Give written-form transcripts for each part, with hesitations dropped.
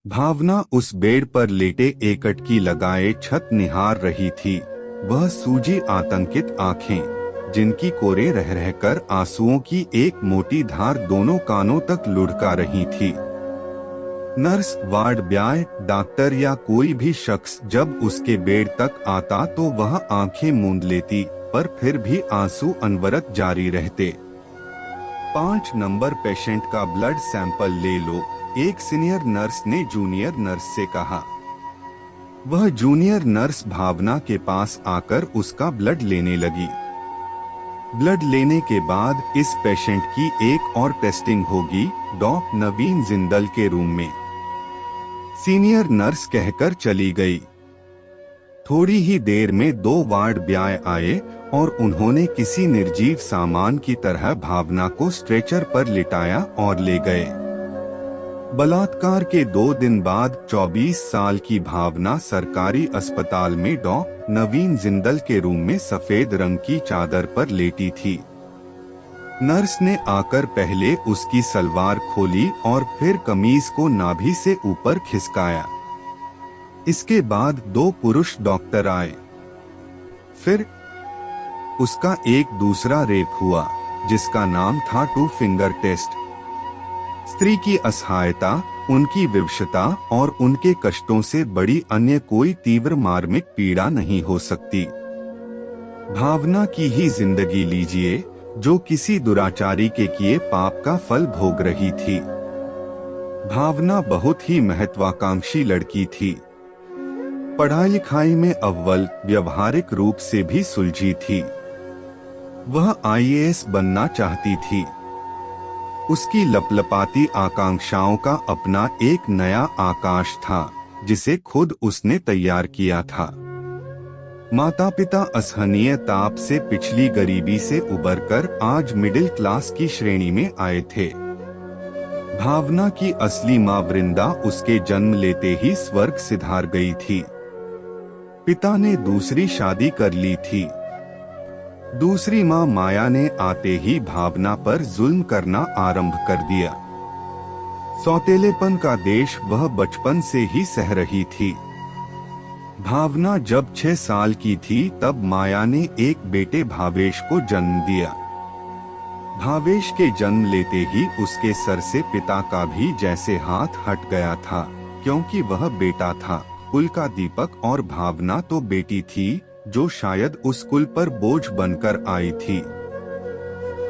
भावना उस बेड पर लेटे एकटकी लगाए छत निहार रही थी। वह सूजी आतंकित आंखें, जिनकी कोरे रह रहकर आंसुओं की एक मोटी धार दोनों कानों तक लुढ़का रही थी। नर्स, वार्ड बॉय, डॉक्टर या कोई भी शख्स जब उसके बेड तक आता तो वह आंखें मूंद लेती, पर फिर भी आंसू अनवरत जारी रहते। 5 नंबर पेशेंट का ब्लड सैंपल ले लो, एक सीनियर नर्स ने जूनियर नर्स से कहा। वह जूनियर नर्स भावना के पास आकर उसका ब्लड लेने लगी। ब्लड लेने के बाद इस पेशेंट की एक और टेस्टिंग होगी, डॉक्टर नवीन जिंदल के रूम में, सीनियर नर्स कहकर चली गई। थोड़ी ही देर में 2 वार्ड बॉय आए और उन्होंने किसी निर्जीव सामान की तरह भावना को स्ट्रेचर पर लिटाया और ले गए। बलात्कार के 2 दिन बाद 24 साल की भावना सरकारी अस्पताल में डॉक्टर नवीन जिंदल के रूम में सफेद रंग की चादर पर लेटी थी। नर्स ने आकर पहले उसकी सलवार खोली और फिर कमीज को नाभि से ऊपर खिसकाया। इसके बाद 2 पुरुष डॉक्टर आए। फिर उसका एक दूसरा रेप हुआ, जिसका नाम था 2 फिंगर टेस्ट। स्त्री की असहायता, उनकी विवशता और उनके कष्टों से बड़ी अन्य कोई तीव्र मार्मिक पीड़ा नहीं हो सकती। भावना की ही जिंदगी लीजिए, जो किसी दुराचारी के किए पाप का फल भोग रही थी। भावना बहुत ही महत्वाकांक्षी लड़की थी। पढ़ाई लिखाई में अव्वल, व्यवहारिक रूप से भी सुलझी थी। वह आईएएस बनना चाहती थी। उसकी लपलपाती आकांक्षाओं का अपना एक नया आकाश था, जिसे खुद उसने तैयार किया था। माता पिता असहनीय ताप से पिछली गरीबी से उबरकर आज मिडिल क्लास की श्रेणी में आए थे। भावना की असली माँ वृंदा उसके जन्म लेते ही स्वर्ग सिधार गई थी। पिता ने दूसरी शादी कर ली थी। दूसरी माँ माया ने आते ही भावना पर जुल्म करना आरंभ कर दिया। सौतेलेपन का देश वह बचपन से ही सह रही थी। भावना जब 6 साल की थी तब माया ने एक बेटे भावेश को जन्म दिया। भावेश के जन्म लेते ही उसके सर से पिता का भी जैसे हाथ हट गया था, क्योंकि वह बेटा था, कुल का दीपक, और भावना तो बेटी थी जो शायद उस कुल पर बोझ बनकर आई थी।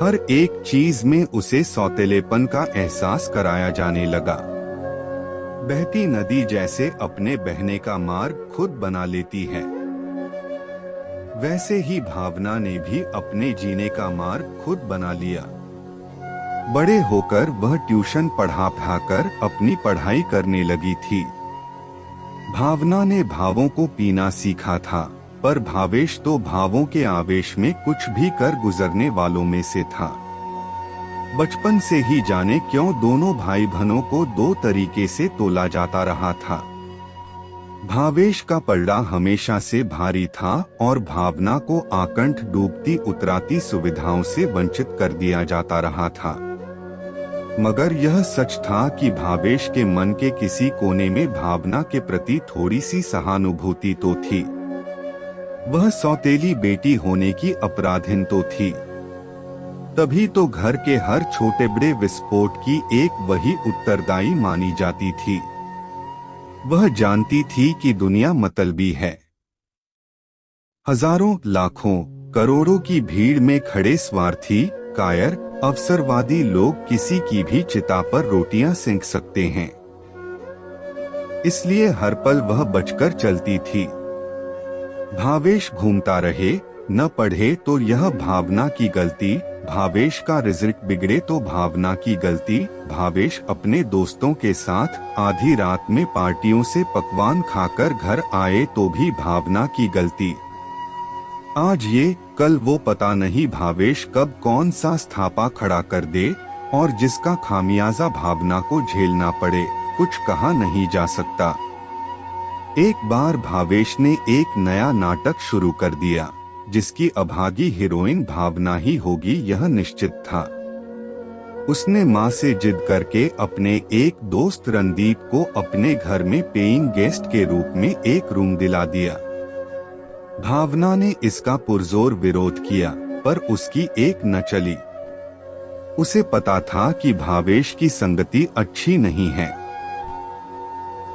हर एक चीज में उसे सौतेलेपन का एहसास कराया जाने लगा। बहती नदी जैसे अपने बहने का मार्ग खुद बना लेती है, वैसे ही भावना ने भी अपने जीने का मार्ग खुद बना लिया। बड़े होकर वह ट्यूशन पढ़ाकर अपनी पढ़ाई करने लगी थी। भावना ने भावों को पीना सीखा था, पर भावेश तो भावों के आवेश में कुछ भी कर गुजरने वालों में से था। बचपन से ही जाने क्यों दोनों भाई बहनों को 2 तरीके से तोला जाता रहा था। भावेश का पलड़ा हमेशा से भारी था और भावना को आकंठ डूबती उतराती सुविधाओं से वंचित कर दिया जाता रहा था। मगर यह सच था कि भावेश के मन के किसी कोने में भावना के प्रति थोड़ी सी सहानुभूति तो थी। वह सौतेली बेटी होने की अपराधिन तो थी। तभी तो घर के हर छोटे बड़े विस्फोट की एक वही उत्तरदायी मानी जाती थी। वह जानती थी कि दुनिया मतलबी है। हजारों, लाखों, करोड़ों की भीड़ में खड़े स्वार्थी, कायर, अवसरवादी लोग किसी की भी चिता पर रोटियां सेंक सकते हैं। इसलिए हर पल वह बचकर चलती थी। भावेश घूमता रहे, न पढ़े तो यह भावना की गलती, भावेश का रिजल्ट बिगड़े तो भावना की गलती, भावेश अपने दोस्तों के साथ आधी रात में पार्टियों से पकवान खाकर घर आए तो भी भावना की गलती। आज ये, कल वो, पता नहीं भावेश कब कौन सा स्थापा खड़ा कर दे और जिसका खामियाजा भावना को झेलना पड़े, कुछ कहा नहीं जा सकता। एक बार भावेश ने एक नया नाटक शुरू कर दिया, जिसकी अभागी हीरोइन भावना ही होगी, यह निश्चित था। उसने माँ से जिद करके अपने एक दोस्त रणदीप को अपने घर में पेइंग गेस्ट के रूप में एक रूम दिला दिया। भावना ने इसका पुरजोर विरोध किया, पर उसकी एक न चली। उसे पता था कि भावेश की संगति अच्छी नहीं है।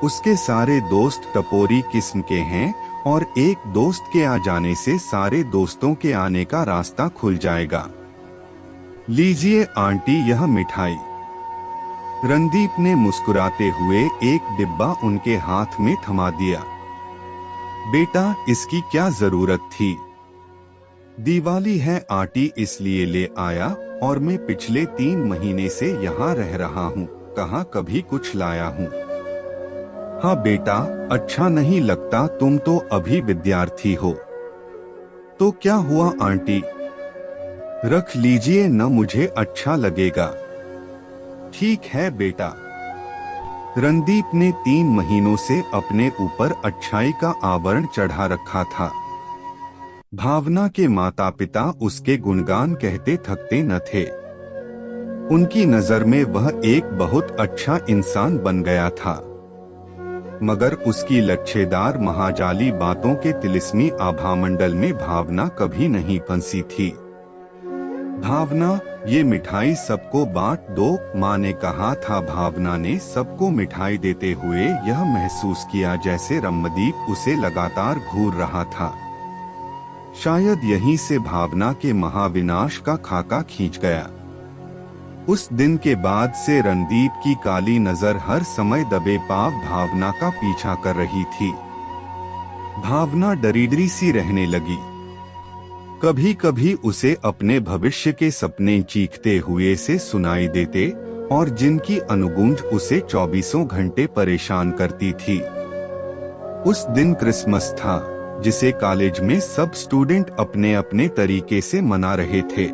उसके सारे दोस्त टपोरी किस्म के हैं और एक दोस्त के आ जाने से सारे दोस्तों के आने का रास्ता खुल जाएगा। लीजिए आंटी यह मिठाई। रणदीप ने मुस्कुराते हुए एक डिब्बा उनके हाथ में थमा दिया। बेटा इसकी क्या जरूरत थी? दिवाली है आंटी इसलिए ले आया, और मैं पिछले 3 महीने से यहाँ रह रहा हूँ, कहाँ कभी कुछ लाया हूँ। हाँ बेटा, अच्छा नहीं लगता, तुम तो अभी विद्यार्थी हो। तो क्या हुआ आंटी? रख लीजिए न, मुझे अच्छा लगेगा। ठीक है बेटा। रणदीप ने 3 महीनों से अपने ऊपर अच्छाई का आवरण चढ़ा रखा था। भावना के माता पिता उसके गुणगान कहते थकते न थे। उनकी नजर में वह एक बहुत अच्छा इंसान बन गया था, मगर उसकी लच्छेदार महाजाली बातों के तिलिस्मी आभामंडल में भावना कभी नहीं फंसी थी। भावना, ये मिठाई सबको बांट दो, माँ ने कहा था। भावना ने सबको मिठाई देते हुए यह महसूस किया जैसे रमदीप उसे लगातार घूर रहा था। शायद यहीं से भावना के महाविनाश का खाका खींच गया। उस दिन के बाद से रणदीप की काली नजर हर समय दबे पाव भावना का पीछा कर रही थी। भावना डरीडरी सी रहने लगी। कभी कभी उसे अपने भविष्य के सपने चीखते हुए से सुनाई देते, और जिनकी अनुगूंज उसे 24 घंटे परेशान करती थी। उस दिन क्रिसमस था, जिसे कॉलेज में सब स्टूडेंट अपने अपने तरीके से मना रहे थे।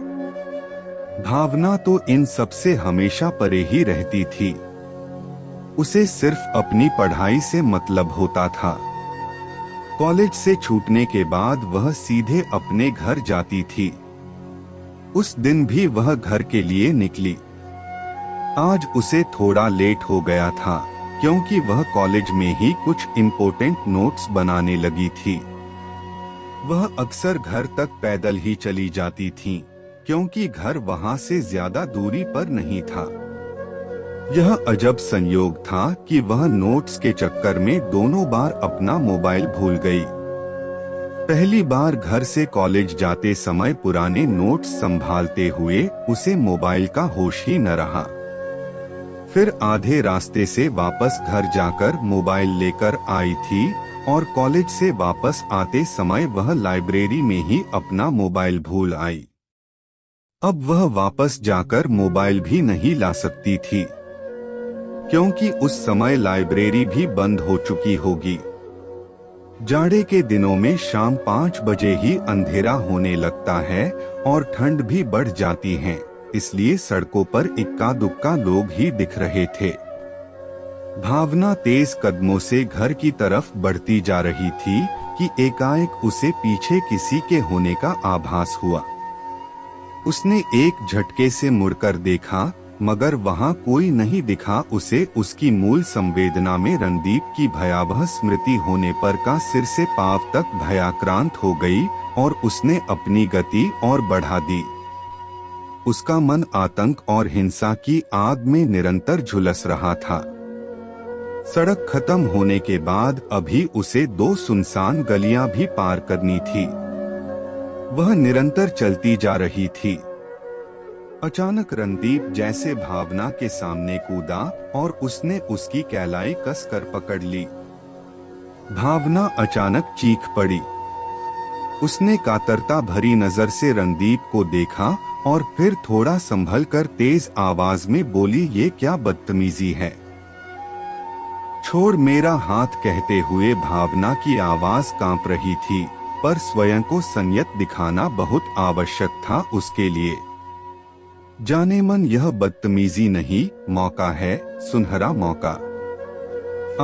भावना तो इन सब से हमेशा परे ही रहती थी। उसे सिर्फ अपनी पढ़ाई से मतलब होता था। कॉलेज से छूटने के बाद वह सीधे अपने घर जाती थी। उस दिन भी वह घर के लिए निकली। आज उसे थोड़ा लेट हो गया था, क्योंकि वह कॉलेज में ही कुछ इम्पोर्टेंट नोट्स बनाने लगी थी। वह अक्सर घर तक पैदल ही चली जाती थी, क्योंकि घर वहां से ज्यादा दूरी पर नहीं था। यह अजब संयोग था कि वह नोट्स के चक्कर में दोनों बार अपना मोबाइल भूल गई। पहली बार घर से कॉलेज जाते समय पुराने नोट्स संभालते हुए उसे मोबाइल का होश ही न रहा। फिर आधे रास्ते से वापस घर जाकर मोबाइल लेकर आई थी, और कॉलेज से वापस आते समय वह लाइब्रेरी में ही अपना मोबाइल भूल आई। अब वह वापस जाकर मोबाइल भी नहीं ला सकती थी, क्योंकि उस समय लाइब्रेरी भी बंद हो चुकी होगी। जाड़े के दिनों में शाम 5 बजे ही अंधेरा होने लगता है और ठंड भी बढ़ जाती है, इसलिए सड़कों पर इक्का दुक्का लोग ही दिख रहे थे। भावना तेज कदमों से घर की तरफ बढ़ती जा रही थी कि एकाएक उसे पीछे किसी के होने का आभास हुआ। उसने एक झटके से मुड़कर देखा, मगर वहां कोई नहीं दिखा। उसे उसकी मूल संवेदना में रणदीप की भयावह स्मृति होने पर का सिर से पांव तक भयाक्रांत हो गई, और उसने अपनी गति और बढ़ा दी। उसका मन आतंक और हिंसा की आग में निरंतर झुलस रहा था। सड़क खत्म होने के बाद अभी उसे 2 सुनसान गलियां भी पार करनी थी। वह निरंतर चलती जा रही थी। अचानक रणदीप जैसे भावना के सामने कूदा और उसने उसकी कैलाई कसकर पकड़ ली। भावना अचानक चीख पड़ी। उसने कातरता भरी नजर से रणदीप को देखा और फिर थोड़ा संभलकर तेज आवाज में बोली, ये क्या बदतमीजी है? छोड़ मेरा हाथ, कहते हुए भावना की आवाज कांप रही थी, पर स्वयं को संयत दिखाना बहुत आवश्यक था उसके लिए। जाने मन यह बदतमीजी नहीं, मौका है, सुनहरा मौका।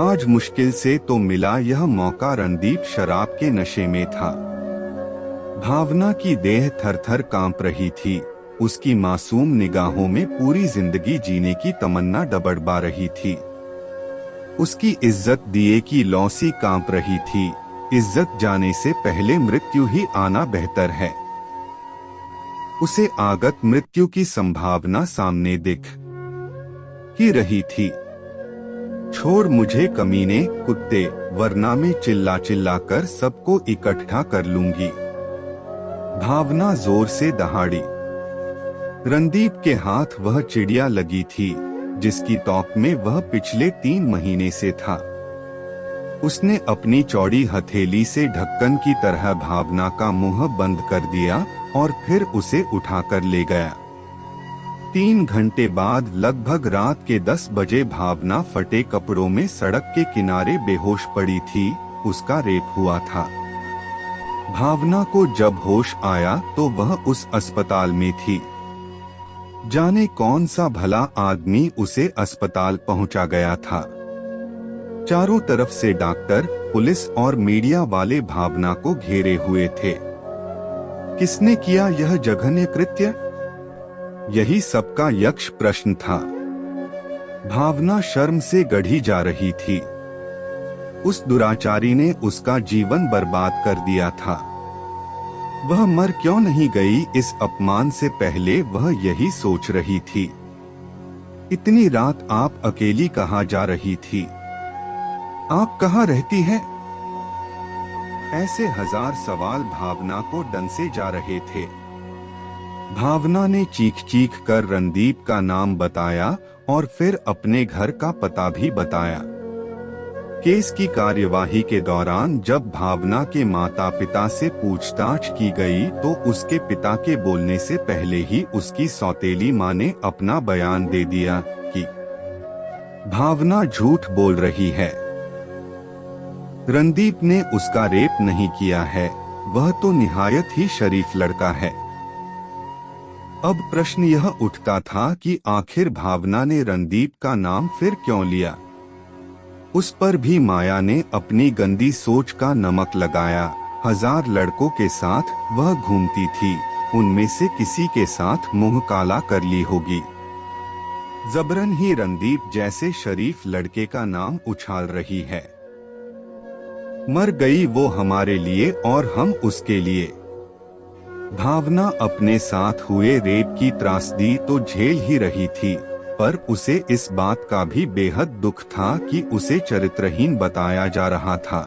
आज मुश्किल से तो मिला यह मौका। रणदीप शराब के नशे में था। भावना की देह थरथर कांप रही थी, उसकी मासूम निगाहों में पूरी जिंदगी जीने की तमन्ना डबडबा रही थी। उसकी इज्जत दिए की लौ सी कांप रही थी। इज्जत जाने से पहले मृत्यु ही आना बेहतर है। उसे आगत मृत्यु की संभावना सामने दिख ही रही थी। छोड़ मुझे कमीने कुत्ते, वरना मैं चिल्ला चिल्ला कर सबको इकट्ठा कर लूंगी। भावना जोर से दहाड़ी। रणदीप के हाथ वह चिड़िया लगी थी जिसकी तौक में वह पिछले 3 महीने से था। उसने अपनी चौड़ी हथेली से ढक्कन की तरह भावना का मुंह बंद कर दिया और फिर उसे उठाकर ले गया। 3 घंटे बाद लगभग रात के 10 बजे भावना फटे कपड़ों में सड़क के किनारे बेहोश पड़ी थी। उसका रेप हुआ था। भावना को जब होश आया तो वह उस अस्पताल में थी। जाने कौन सा भला आदमी उसे अस्पताल पहुंचा गया था। चारों तरफ से डॉक्टर, पुलिस और मीडिया वाले भावना को घेरे हुए थे। किसने किया यह जघन्य कृत्य? यही सबका यक्ष प्रश्न था। भावना शर्म से गढ़ी जा रही थी। उस दुराचारी ने उसका जीवन बर्बाद कर दिया था। वह मर क्यों नहीं गई, इस अपमान से पहले वह यही सोच रही थी। इतनी रात आप अकेली कहाँ जा रही थी? आप कहाँ रहती हैं? ऐसे 1000 सवाल भावना को डंसे जा रहे थे। भावना ने चीख चीख कर रणदीप का नाम बताया और फिर अपने घर का पता भी बताया। केस की कार्यवाही के दौरान जब भावना के माता पिता से पूछताछ की गई तो उसके पिता के बोलने से पहले ही उसकी सौतेली मां ने अपना बयान दे दिया कि भावना झूठ बोल रही है। रणदीप ने उसका रेप नहीं किया है, वह तो निहायत ही शरीफ लड़का है। अब प्रश्न यह उठता था कि आखिर भावना ने रणदीप का नाम फिर क्यों लिया। उस पर भी माया ने अपनी गंदी सोच का नमक लगाया। 1000 लड़कों के साथ वह घूमती थी, उनमें से किसी के साथ मुंह काला कर ली होगी। जबरन ही रणदीप जैसे शरीफ लड़के का नाम उछाल रही है। मर गई वो हमारे लिए और हम उसके लिए। भावना अपने साथ हुए रेप की त्रासदी तो झेल ही रही थी, पर उसे इस बात का भी बेहद दुख था कि उसे चरित्रहीन बताया जा रहा था।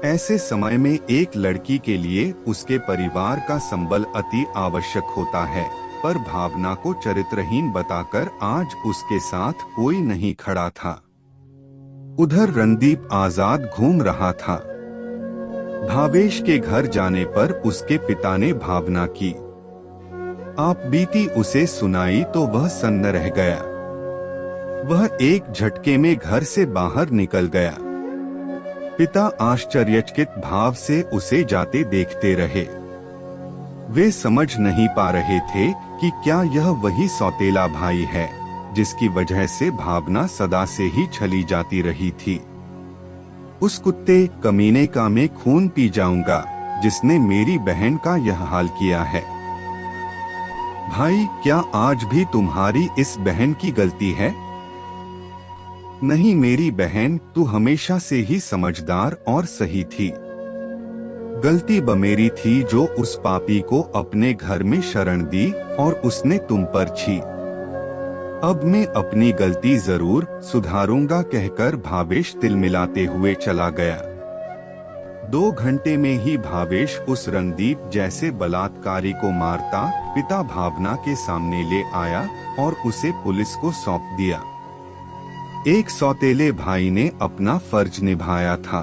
ऐसे समय में एक लड़की के लिए उसके परिवार का संबल अति आवश्यक होता है, पर भावना को चरित्रहीन बताकर आज उसके साथ कोई नहीं खड़ा था। उधर रणदीप आजाद घूम रहा था। भावेश के घर जाने पर उसके पिता ने भावना की आप बीती उसे सुनाई तो वह सन्न रह गया। वह एक झटके में घर से बाहर निकल गया। पिता आश्चर्यचकित भाव से उसे जाते देखते रहे। वे समझ नहीं पा रहे थे कि क्या यह वही सौतेला भाई है जिसकी वजह से भावना सदा से ही छली जाती रही थी। उस कुत्ते कमीने का मैं खून पी जाऊंगा जिसने मेरी बहन का यह हाल किया है। भाई, क्या आज भी तुम्हारी इस बहन की गलती है? नहीं मेरी बहन, तू हमेशा से ही समझदार और सही थी। गलती बमेरी थी जो उस पापी को अपने घर में शरण दी और उसने तुम पर छी। अब मैं अपनी गलती जरूर सुधारूंगा कहकर भावेश तिलमिलाते हुए चला गया। 2 घंटे में ही भावेश उस रणदीप जैसे बलात्कारी को मारता पिता भावना के सामने ले आया और उसे पुलिस को सौंप दिया। एक सौतेले भाई ने अपना फर्ज निभाया था।